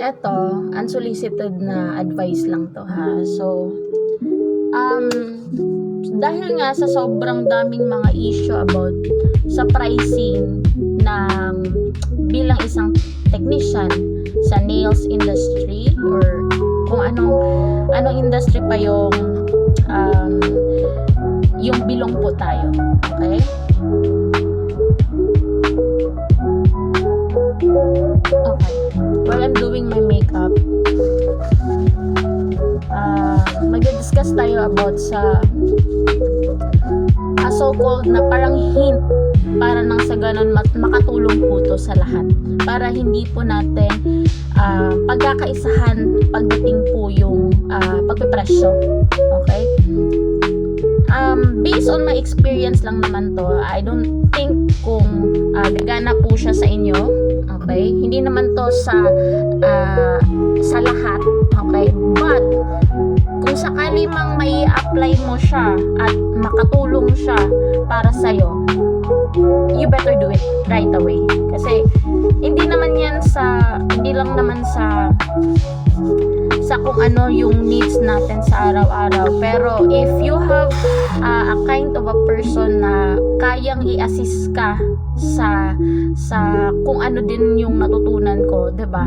Eto, unsolicited na advice lang to ha. So, um, dahil nga sa sobrang daming mga issue about sa pricing ng bilang isang technician sa nails industry or kung anong industry pa yung bilong po tayo. Okay? Okay. While I'm doing my makeup, mag-discuss tayo about sa so-called na parang hint para nang sa ganun makatulong po to sa lahat para hindi po natin pagkakaisahan pagdating po yung pagpipresyo. Okay? Based on my experience lang naman to, I don't think kung gagana po siya sa inyo. Okay? Hindi naman to sa lahat. Okay? But kung sakali mang may apply mo siya at makatulong siya para sa'yo, you better do it right away. Kasi hindi lang naman sa kung ano yung needs natin sa araw-araw. Pero if you have a kind of a person na kayang i-assist ka sa kung ano din yung natutunan ko, 'di ba?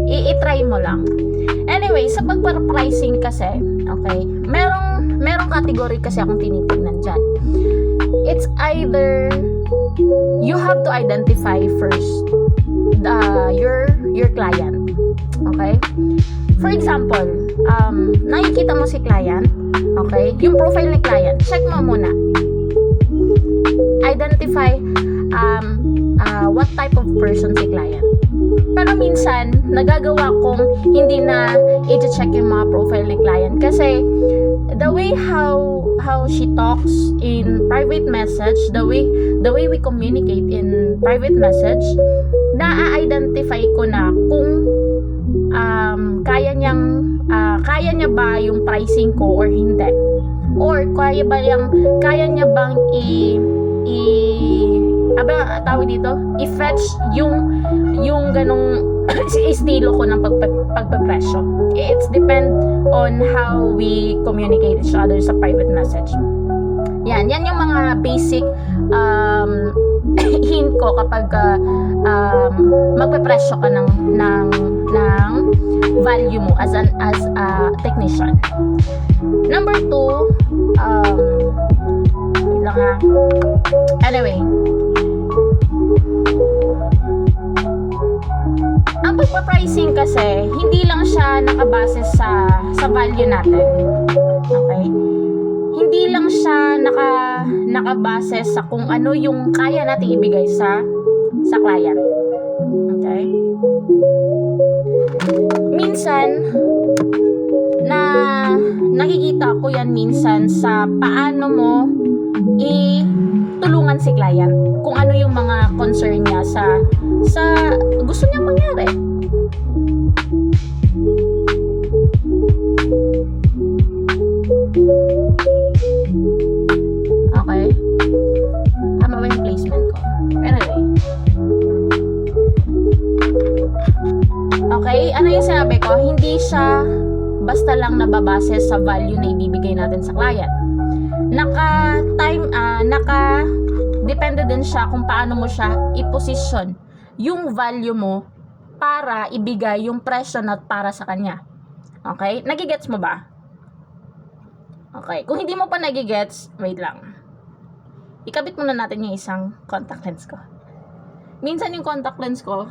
I-try mo lang. Anyway, sa pagpa-pricing kasi, okay, merong category kasi akong tinitingnan dyan. It's either you have to identify first your client. Okay? For example, nakikita mo si client, okay? Yung profile ni client, check mo muna. Identify what type of person si client. Pero minsan, nagagawa kong hindi na i-check yung mga profile ni client kasi the way how she talks in private message, the way we communicate in private message, na-identify ko na kung kaya niya ba yung pricing ko or hindi, or kaya niya bang tawag dito, i-fetch yung ganong estilo ko ng pagpapresyo. It's depend on how we communicate each other sa private message. Yan yung mga basic hint ko kapag magpapresyo ka ng value mo as a technician. Number 2, wait lang ha. Anyway, ang pagpa-pricing kasi hindi lang siya nakabase sa value natin. Okay? Hindi lang siya nakabase sa kung ano yung kaya nating ibigay sa client. Okay? Minsan nakikita ko yan minsan sa paano mo tulungan si client, kung ano yung mga concern niya sa gusto niyang mangyari. Okay? Tama ba yung placement ko? Anyway. Okay? Ano yung sinabi ko? Hindi siya basta lang nababase sa value na ibibigay natin sa client. Depende din siya kung paano mo siya i-position yung value mo para ibigay yung presyo na para sa kanya. Okay? Nagigets mo ba? Okay. Kung hindi mo pa nagigets, wait lang. Ikabit muna natin yung isang contact lens ko. Minsan yung contact lens ko,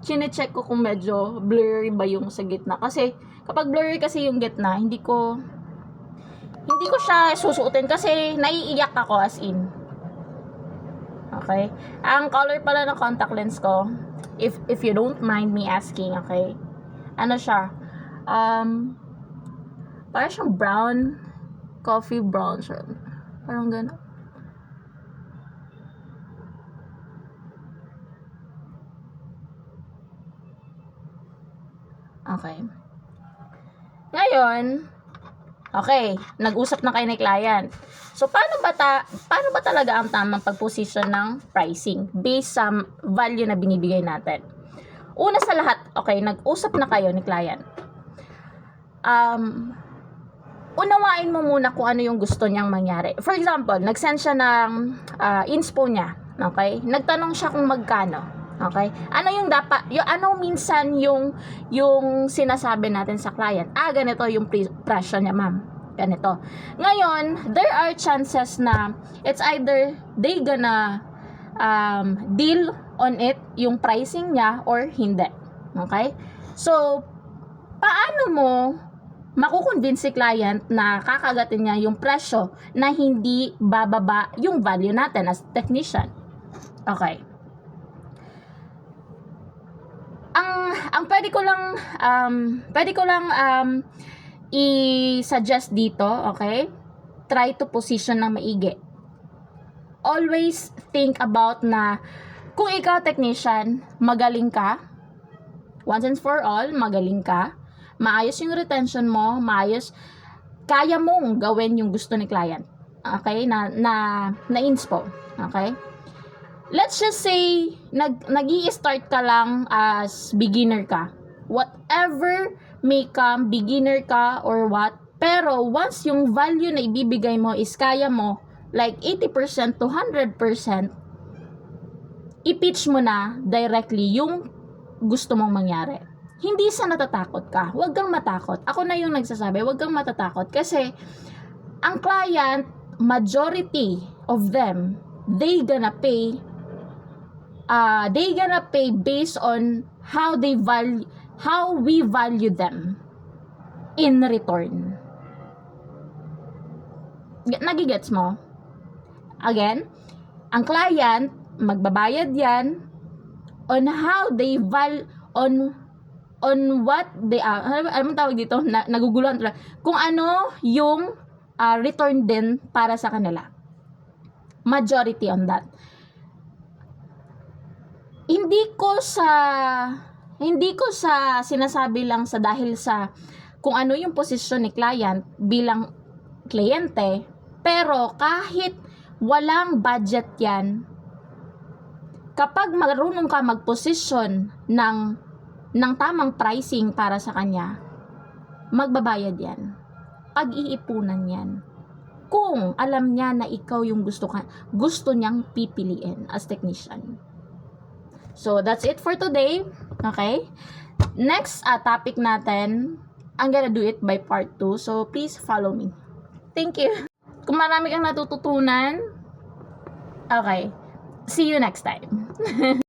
chine-check ko kung medyo blurry ba yung sa gitna. Kasi kapag blurry kasi yung gitna, hindi ko siya susuotin kasi naiiyak ako as in. Okay? Ang color pala ng contact lens ko, if you don't mind me asking, okay? Ano siya? Parang siyang brown, coffee brown siya. Parang gano'n. Okay. Ngayon, Okay, nag-usap na kayo ni client. So, paano ba talaga ang tamang pag-position ng pricing based sa value na binibigay natin? Una sa lahat, okay, nag-usap na kayo ni client. Unawain mo muna kung ano yung gusto niyang mangyari. For example, nag-send siya ng inspo niya. Okay? Nagtanong siya kung magkano. Okay? Ano yung dapat, ano minsan yung sinasabi natin sa client? Ganito yung presyo niya, ma'am. Ganito. Ngayon, there are chances na it's either they gonna deal on it, yung pricing niya, or hindi. Okay? So, paano mo makukonvince si client na kakagatin niya yung presyo na hindi bababa yung value natin as technician? Okay. Ang pwede ko lang i-suggest dito, okay? Try to position ng maigi. Always think about na kung ikaw technician, magaling ka, once and for all, magaling ka, maayos yung retention mo, maayos, kaya mong gawin yung gusto ni client. Okay? Na inspo. Okay? Let's just say, nag-i-start ka lang as beginner ka. Whatever may come, beginner ka or what, pero once yung value na ibibigay mo is kaya mo, like 80% to 100%, i-pitch mo na directly yung gusto mong mangyari. Hindi sa natatakot ka. Huwag kang matakot. Ako na yung nagsasabi, huwag kang matatakot. Kasi, ang client, majority of them, they gonna pay based on how we value them in return. Nagigets mo? Again, ang client, magbabayad yan on how they on what they ano tawag dito, naguguluhan talaga, kung ano yung return din para sa kanila. Majority on that. Hindi ko sa sinasabi lang sa dahil sa kung ano yung posisyon ni client bilang kliyente, pero kahit walang budget yan, kapag marunong ka mag-position ng tamang pricing para sa kanya, magbabayad yan. Pag-iipunan yan. Kung alam niya na ikaw yung gusto niyang pipiliin as technician. So, that's it for today. Okay? Next topic natin, I'm gonna do it by part 2. So, please follow me. Thank you. Kung marami kang natututunan, okay. See you next time.